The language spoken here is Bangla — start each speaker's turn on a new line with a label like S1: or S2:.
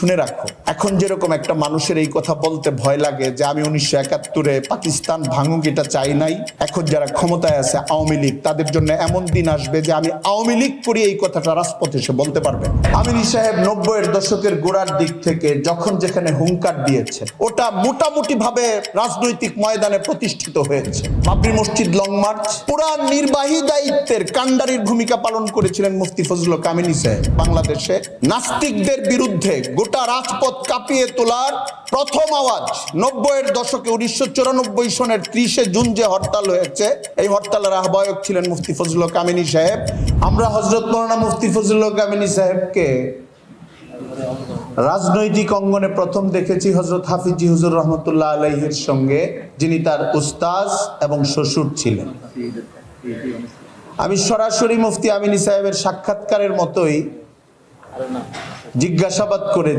S1: শুনে রাখো, এখন যেরকম একটা মানুষের এই কথা বলতে ভয় লাগে যে আমি 1971-এ পাকিস্তান ভাঙুক এটা চাই নাই, এখন যারা ক্ষমতায় আছে আওয়ামী লীগ, তাদের জন্য এমন দিন আসবে যে আমি আওয়ামী লীগ করি এই কথাটা রাজপথে এসে বলতে পারবে। আমির সাহেব 90-এর দশকের গোড়ার দিক থেকে যখন যেখানে হুঙ্কার দিয়েছে ওটা মোটামুটি ভাবে রাজনৈতিক ময়দানে প্রতিষ্ঠিত হয়েছে। বাবরি মসজিদ লং মার্চ, পুরা নির্বাহী দায়িত্বের কান্ডারির ভূমিকা পালন করেছিলেন মুফতি ফজলুল হক আমিনী সাহেব। বাংলাদেশে নাস্তিকদের বিরুদ্ধে গোটা রাজপথ কাঁপিয়ে তোলার প্রথম আওয়াজ 90-এর দশকে 1994 সনের 30শে জুন যে হরতাল হয়েছে, এই হরতালের আহ্বায়ক ছিলেন মুফতি ফজলুল হক আমিনী সাহেব। আমরা হযরত মাওলানা মুফতি ফজলুল হক আমিনী সাহেবকে রাজনৈতিক অঙ্গনে প্রথম দেখেছি হযরত হাফিজি হুজুর রহমতুল্লাহ আলাইহির সঙ্গে, যিনি তার উস্তাজ এবং শ্বশুর ছিলেন। আমি সরাসরি মুফতি আমিনী সাহেবের সাক্ষাৎকারের মতোই জিজ্ঞাসাবাদ করে